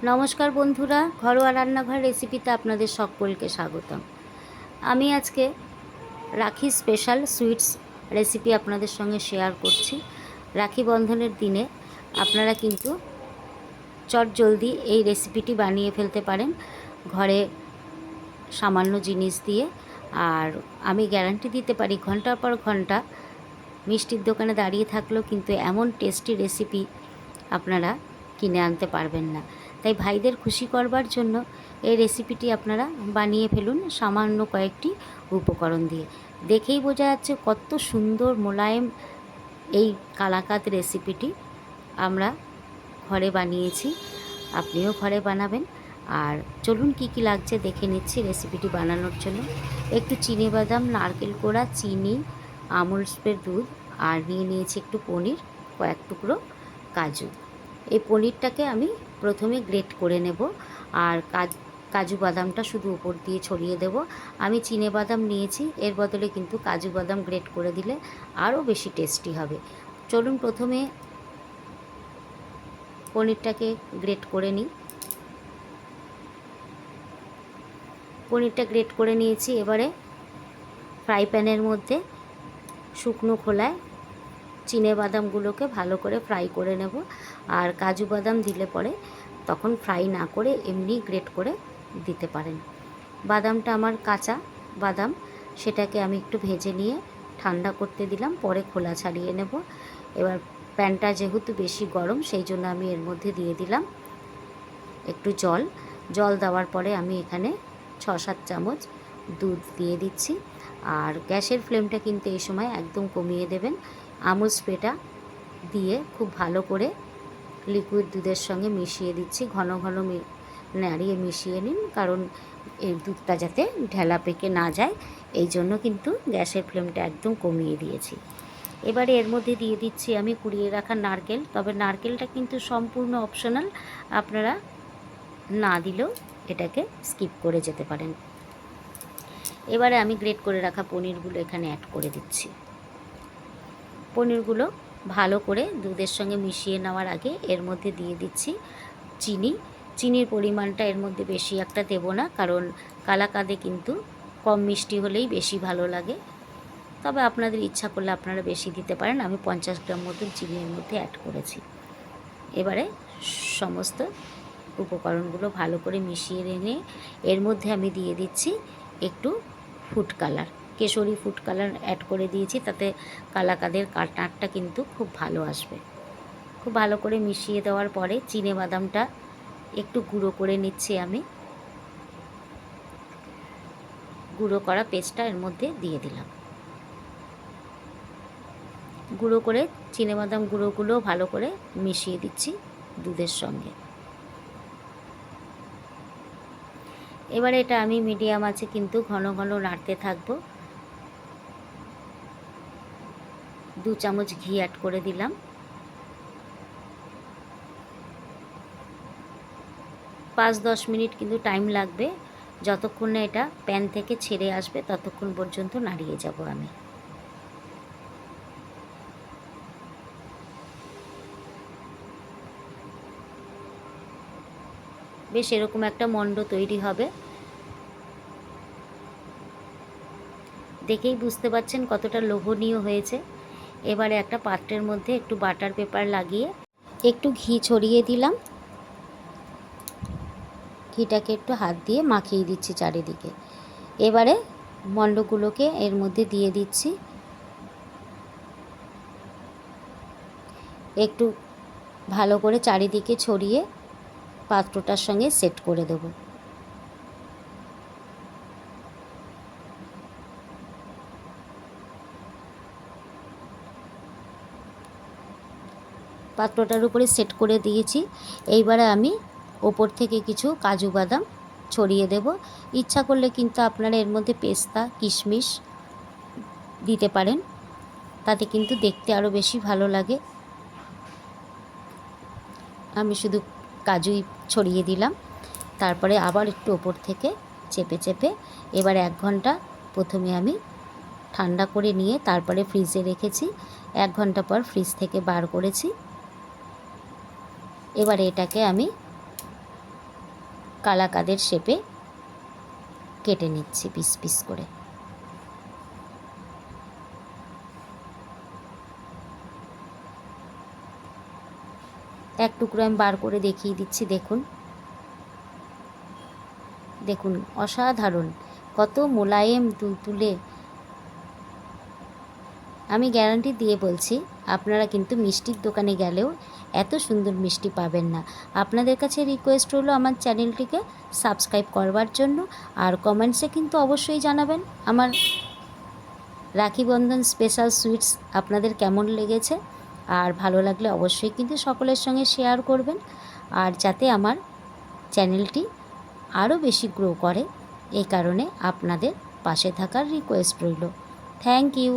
নমস্কার বন্ধুরা, ঘরোয়া রান্নাঘর রেসিপিতে আপনাদের সকলকে স্বাগতম। আমি আজকে রাখি স্পেশাল সুইটস রেসিপি আপনাদের সঙ্গে শেয়ার করছি। রাখি বন্ধনের দিনে আপনারা কিন্তু চটজলদি এই রেসিপিটি বানিয়ে ফেলতে পারেন ঘরে সামান্য জিনিস দিয়ে। আর আমি গ্যারান্টি দিতে পারি ঘন্টার পর ঘন্টা মিষ্টির দোকানে দাঁড়িয়ে থাকলেও কিন্তু এমন টেস্টি রেসিপি আপনারা কিনে আনতে পারবেন না। তাই ভাইদের খুশি করবার জন্য এই রেসিপিটি আপনারা বানিয়ে ফেলুন সামান্য কয়েকটি উপকরণ দিয়ে। দেখেই বোঝা যাচ্ছে কত সুন্দর মোলায়েম এই কালাকাঁদ রেসিপিটি আমরা ঘরে বানিয়েছি। আপনিও ঘরে বানাবেন। আর চলুন কি কি লাগছে দেখে নিচ্ছি রেসিপিটি বানানোর জন্য। একটু চিনিবাদাম, নারকেল কোড়া, চিনি, আমুল স্প্রে দুধ, আর নিয়েছি একটু পনির, কয়েক টুকরো কাজু। এই পনিরটাকে আমি প্রথমে গ্রেট করে নেব, আর কাজু বাদামটা শুধু উপর দিয়ে ছড়িয়ে দেব। আমি চিনে বাদাম নিয়েছি, এর বদলে কিন্তু কাজু বাদাম গ্রেট করে দিলে আরও বেশি টেস্টি হবে। চলুন প্রথমে পনিরটাকে গ্রেট করে নিই। পনিরটা গ্রেট করে নিয়েছি। এবারে ফ্রাই প্যানের মধ্যে শুকনো খোলায় চিনে বাদামগুলোকে ভালো করে ফ্রাই করে নেব। আর কাজু বাদাম দিলে পরে তখন ফ্রাই না করে এমনি গ্রেট করে দিতে পারেন। বাদামটা আমার কাঁচা বাদাম, সেটাকে আমি একটু ভেজে নিয়ে ঠান্ডা করতে দিলাম, পরে খোলা ছাড়িয়ে নেব। এবার প্যানটা যেহেতু বেশি গরম, সেই জন্য আমি এর মধ্যে দিয়ে দিলাম একটু জল দেওয়ার পরে আমি এখানে 6-7 চামচ দুধ দিয়ে দিচ্ছি। আর গ্যাসের ফ্লেমটা কিন্তু এই সময় একদম কমিয়ে দেবেন। আমুল স্প্রেটা দিয়ে খুব ভালো করে লিকুইড দুধের সঙ্গে মিশিয়ে দিচ্ছি। ঘন ঘন নাড়িয়ে মিশিয়ে নিন, কারণ এই দুধটা যাতে ঢেলা পেকে না যায়, এই জন্য কিন্তু গ্যাসের ফ্লেমটা একদম কমিয়ে দিয়েছি। এবারে এর মধ্যে দিয়ে দিচ্ছি আমি কুড়িয়ে রাখা নারকেল। তবে নারকেলটা কিন্তু সম্পূর্ণ অপশনাল, আপনারা না দিলেও এটাকে স্কিপ করে যেতে পারেন। এবারে আমি গ্রেট করে রাখা পনিরগুলো এখানে অ্যাড করে দিচ্ছি। পনিরগুলো ভালো করে দুধের সঙ্গে মিশিয়ে নেওয়ার আগে এর মধ্যে দিয়ে দিচ্ছি চিনির পরিমাণটা এর মধ্যে বেশি একটা দেব না, কারণ কালাকাঁদে কিন্তু কম মিষ্টি হলেই বেশি ভালো লাগে। তবে আপনাদের ইচ্ছা করলে আপনারা বেশি দিতে পারেন। আমি 50 গ্রাম মতন চিনি এর মধ্যে অ্যাড করেছি। এবারে সমস্ত উপকরণগুলো ভালো করে মিশিয়ে নিয়ে এর মধ্যে আমি দিয়ে দিচ্ছি একটু ফুড কালার, কেশরি ফুড কালার অ্যাড করে দিয়েছি। তাতে কালাকাঁদের কালারটা কিন্তু খুব ভালো আসবে। খুব ভালো করে মিশিয়ে দেওয়ার পরে চিনে বাদামটা একটু গুঁড়ো করে নিচ্ছি। আমি গুঁড়ো করা পেস্টটা এর মধ্যে দিয়ে দিলাম। গুঁড়ো করে চিনে বাদাম গুঁড়োগুলো ভালো করে মিশিয়ে দিচ্ছি দুধের সঙ্গে। এবারে এটা আমি মিডিয়াম আছে কিন্তু ঘন ঘন নাড়তে থাকবো। 2 চামচ ঘি অ্যাড করে দিলাম। 5-10 মিনিট কিন্তু টাইম লাগবে। যতক্ষণ না এটা প্যান থেকে ছেড়ে আসবে ততক্ষণ পর্যন্ত নাড়িয়ে যাব আমি। বেশ এরকম একটা মণ্ড তৈরি হবে। দেখেই বুঝতে পারছেন কতটা লোভনীয় হয়েছে। এবারে একটা পাত্রের মধ্যে একটু বাটার পেপার লাগিয়ে একটু ঘি ছড়িয়ে দিলাম। ঘিটাকে একটু হাত দিয়ে মাখিয়ে দিচ্ছি চারিদিকে। এবারে মণ্ডগুলোকে এর মধ্যে দিয়ে দিচ্ছি। একটু ভালো করে চারিদিকে ছড়িয়ে পাত্রটার সঙ্গে সেট করে দেব। পাত্রটার উপরে সেট করে দিয়েছি। এইবারে আমি ওপর থেকে কিছু কাজু বাদাম ছড়িয়ে দেব। ইচ্ছা করলে কিন্তু আপনারা এর মধ্যে পেস্তা, কিশমিশ দিতে পারেন, তাতে কিন্তু দেখতে আরও বেশি ভালো লাগে। আমি শুধু কাজুই ছড়িয়ে দিলাম। তারপরে আবার একটু ওপর থেকে চেপে চেপে এবার 1 ঘন্টা প্রথমে আমি ঠান্ডা করে নিয়ে তারপরে ফ্রিজে রেখেছি। 1 ঘন্টা পর ফ্রিজ থেকে বার করেছি। এবারে এটাকে আমি কালাকাদের শেপে কেটে নিচ্ছি পিস পিস করে। এক টুকরো আমি বার করে দেখিয়ে দিচ্ছি। দেখুন দেখুন অসাধারণ, কত মোলায়েম তুলতুলে। আমি গ্যারান্টি দিয়ে বলছি, আপনারা কিন্তু মিষ্টির দোকানে গেলেও এত সুন্দর মিষ্টি পাবেন না। আপনাদের কাছে রিকোয়েস্ট হলো আমার চ্যানেলটিকে সাবস্ক্রাইব করবার জন্য, আর কমেন্টসে কিন্তু অবশ্যই জানাবেন আমার রাখি বন্ধন স্পেশাল সুইটস আপনাদের কেমন লেগেছে। আর ভালো লাগলে অবশ্যই কিন্তু সকলের সঙ্গে শেয়ার করবেন, আর যাতে আমার চ্যানেলটি আরও বেশি গ্রো করে, এই কারণে আপনাদের পাশে থাকার রিকোয়েস্ট রইল। Thank you.